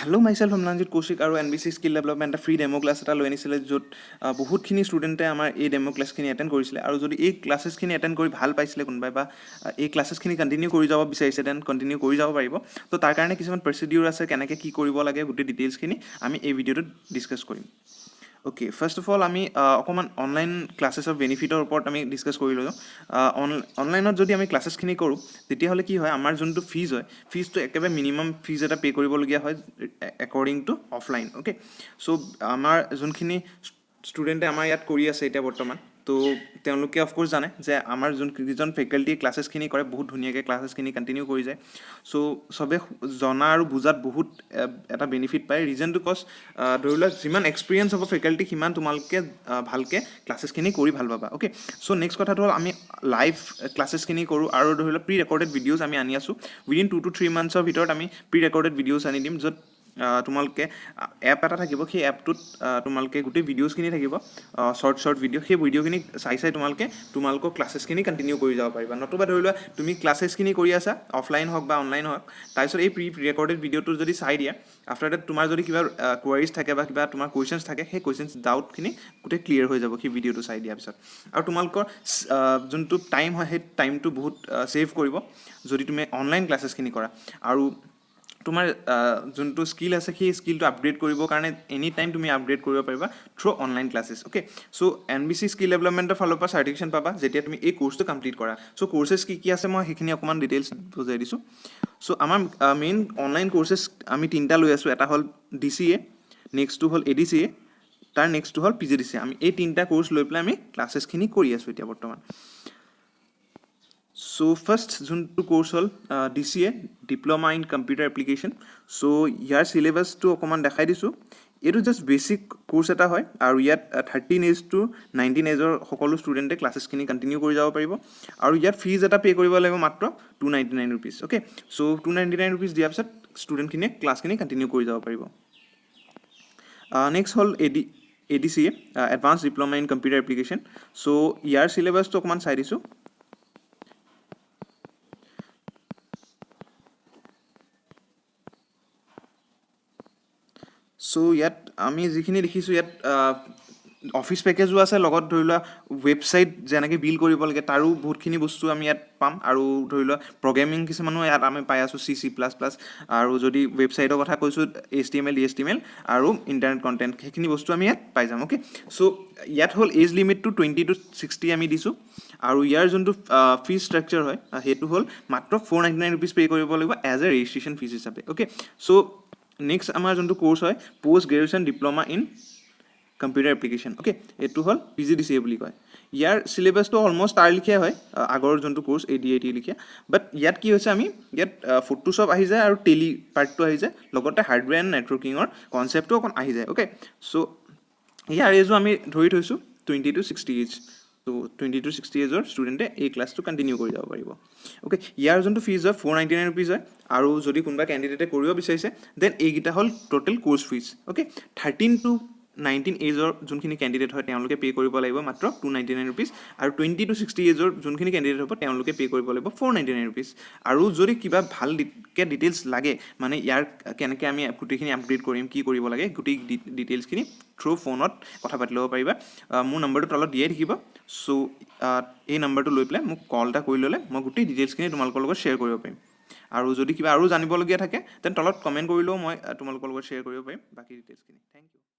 hello' মাইছেল্ফ হমলানজিত Kaushik আৰু NBC skill development এটা free demo class এটা লৈ আনিছিলে য'ত বহুতখিনি ষ্টুডেণ্টে আমাৰ এই ডেমো ক্লাছখিনি এটেণ্ড কৰিছিলে আৰু যদি এই ক্লাছেছখিনি এটেণ্ড কৰি ভাল পাইছিলে কোনোবাই বা এই ক্লাছেছখিনি কণ্টিনিউ কৰি যাব বিচাৰিছে দেন কণ্টিনিউ কৰি যাব পাৰিব তো তাৰ কাৰণে কিছুমান প্ৰচিডিউৰ আছে কেনেকৈ কি কৰিব লাগে গোটেই ডিটেইলছখিনি আমি এই ভিডিঅ'টোত ডিছকাছ কৰিম অ'কে ফাৰ্ষ্ট অফ অল আমি অকণমান অনলাইন ক্লাছেছৰ বেনিফিটৰ ওপৰত আমি ডিছকাছ কৰি লওঁ অনলাইনত যদি আমি ক্লাছেছখিনি কৰোঁ তেতিয়াহ'লে কি হয় আমাৰ যোনটো ফিজ হয় ফিজটো একেবাৰে মিনিমাম ফিজ এটা পে' কৰিবলগীয়া হয় according to offline okay so' আমাৰ যোনখিনি ষ্টুডেণ্টে আমাৰ ইয়াত কৰি আছে এতিয়া বৰ্তমান তো তেওঁলোকে অফক'ৰ্ছ জানে যে আমাৰ যোনকেইজন ফেকাল্টিয়ে ক্লাছেছখিনি কৰে বহুত ধুনীয়াকৈ ক্লাছেছখিনি কণ্টিনিউ কৰি যায় চ' চবে জনা আৰু বুজাত বহুত এটা বেনিফিট পায় ৰিজনটো কজ ধৰি লোৱা যিমান এক্সপিৰিয়েঞ্চ হ'ব ফেকাল্টি সিমান তোমালোকে ভালকৈ ক্লাছেছখিনি কৰি ভাল পাবা অ'কে চ' নেক্সট কথাটো হ'ল আমি লাইভ ক্লাছেছখিনি কৰোঁ আৰু ধৰি লোৱা প্ৰি ৰেকৰ্ডেড ভিডিঅ'জ আমি আনি আছোঁ উইদিন 2 to 3 monthsৰ ভিতৰত আমি প্ৰি ৰেকৰ্ডেড ভিডিঅ'জ আনি দিম য'ত তোমালোকে এপ এটা থাকিব সেই এপটোত তোমালোকে গোটেই ভিডিঅ'জখিনি থাকিব শ্বৰ্ট ভিডিঅ' সেই ভিডিঅ'খিনি চাই তোমালোকৰ ক্লাছেছখিনি কণ্টিনিউ কৰি যাব পাৰিবা নতুবা ধৰি লোৱা তুমি ক্লাছেছখিনি কৰি আছা অফলাইন হওক বা অনলাইন হওক তাৰপিছত এই প্ৰি ৰেকৰ্ডেড ভিডিঅ'টো যদি চাই দিয়া আফটাৰ ডেট তোমাৰ যদি কিবা কুৱেৰিজ থাকে বা কিবা তোমাৰ কুৱেশ্যনছ থাকে সেই কুৱেশ্যনছ ডাউটখিনি গোটেই ক্লিয়াৰ হৈ যাব সেই ভিডিঅ'টো চাই দিয়াৰ পিছত আৰু তোমালোকৰ যোনটো টাইম হয় সেই টাইমটো বহুত ছেভ কৰিব যদি তুমি অনলাইন ক্লাছেছখিনি কৰা আৰু তোমাৰ যোনটো স্কিল আছে সেই স্কিলটো আপগ্ৰেড কৰিবৰ কাৰণে এনি টাইম তুমি আপগ্ৰেড কৰিব পাৰিবা through online classes okay so' NBC skill ডেভেলপমেণ্টৰ ফালৰ পৰা চাৰ্টিফিকেশ্যন পাবা যেতিয়া তুমি এই কোৰ্চটো কমপ্লিট কৰা চ' কোৰ্চেছ কি আছে মই সেইখিনি অকণমান ডিটেইলছ বুজাই দিছোঁ চ' আমাৰ মেইন অনলাইন কোৰ্চেছ আমি তিনিটা লৈ আছোঁ এটা হ'ল DCA নেক্সটটো হ'ল ADCA তাৰ নেক্সটটো হ'ল PGDCA আমি এই তিনিটা কোৰ্চ লৈ পেলাই আমি ক্লাছেছখিনি কৰি আছোঁ এতিয়া বৰ্তমান চ' ফাৰ্ষ্ট যোনটো কোৰ্চ হ'ল DCA diploma in computer application so' ইয়াৰ চিলেবাছটো অকণমান দেখাই দিছোঁ এইটো জাষ্ট বেচিক কোৰ্চ এটা হয় আৰু ইয়াত 13 age to 19 ageৰ সকলো ষ্টুডেণ্টে ক্লাছেছখিনি কণ্টিনিউ কৰি যাব পাৰিব আৰু ইয়াত ফিজ এটা পে' কৰিব লাগিব মাত্ৰ 299 rupees অ'কে চ' 299 rupees দিয়াৰ পিছত ষ্টুডেণ্টখিনিয়ে ক্লাছখিনি কণ্টিনিউ কৰি যাব পাৰিব নেক্সট হ'ল ADCA advance diploma in computer application so' ইয়াৰ চিলেবাছটো অকণমান চাই দিছোঁ চ' ইয়াত আমি যিখিনি দেখিছোঁ ইয়াত অফিচ পেকেজো আছে লগত ধৰি লোৱা ৱেবছাইট যেনেকৈ বিল্ড কৰিব লাগে তাৰো বহুতখিনি বস্তু আমি ইয়াত পাম আৰু ধৰি লোৱা প্ৰগ্ৰেমিং কিছুমানো ইয়াত আমি পাই আছোঁ C++ আৰু যদি ৱেবছাইটৰ কথা কৈছোঁ HTML DHTML আৰু ইণ্টাৰনেট কণ্টেণ্ট সেইখিনি বস্তু আমি ইয়াত পাই যাম অ'কে চ' ইয়াত হ'ল এজ লিমিটটো 20 to 60 আমি দিছোঁ আৰু ইয়াৰ যোনটো ফিজ ষ্ট্ৰাকচাৰ হয় সেইটো হ'ল মাত্ৰ 499 rupees পে' কৰিব লাগিব এজ এ ৰেজিষ্ট্ৰেশ্যন ফিজ হিচাপে অ'কে চ' নেক্সট আমাৰ যোনটো কোৰ্চ হয় post graduation diploma in computer application okay এইটো হ'ল PGDCA বুলি কয় ইয়াৰ চিলেবাছটো অলমষ্ট তাৰ লিখিয়া হয় আগৰ যোনটো কোৰ্চ ADAT লিখিয়া বাট ইয়াত কি হৈছে আমি ইয়াত ফটোশ্বপ আহি যায় আৰু টেলি পাৰ্টটো আহি যায় লগতে হাৰ্ডৱেৰ এণ্ড নেটৱৰ্কিঙৰ কনচেপ্টটো অকণ আহি যায় অ'কে চ' ইয়াৰ এজো আমি ধৰি থৈছোঁ 20 to 60 age ত' 20 to 60 এজৰ ষ্টুডেণ্টে এই ক্লাছটো কণ্টিনিউ কৰি যাব পাৰিব অ'কে ইয়াৰ যোনটো ফিজ হয় 499 rupees হয় আৰু যদি কোনোবা কেণ্ডিডেটে কৰিব বিচাৰিছে দেন এইকেইটা হ'ল total course fees okay 13 to 19 এজৰ যোনখিনি কেণ্ডিডেট হয় তেওঁলোকে পে' কৰিব লাগিব মাত্ৰ 299 rupees আৰু 20 to 60 এজৰ যোনখিনি কেণ্ডিডেট হ'ব তেওঁলোকে পে' কৰিব লাগিব 499 rupees আৰু যদি কিবা ভালকৈ ডিটেইলছ লাগে মানে ইয়াৰ কেনেকৈ আমি গোটেইখিনি আপগ্ৰেড কৰিম কি কৰিব লাগে গোটেই ডিটেইলছখিনি থ্ৰু ফোনত কথা পাতি ল'ব পাৰিবা মোৰ নম্বৰটো তলত দিয়াই থাকিব চ' এই নম্বৰটো লৈ পেলাই মোক কল এটা কৰি ল'লে মই গোটেই ডিটেইলছখিনি তোমালোকৰ লগত শ্বেয়াৰ কৰিব পাৰিম আৰু যদি কিবা আৰু জানিবলগীয়া থাকে তেন তলত কমেণ্ট কৰিলেও মই তোমালোকৰ লগত শ্বেয়াৰ কৰিব পাৰিম বাকী ডিটেইলছখিনি থেংক ইউ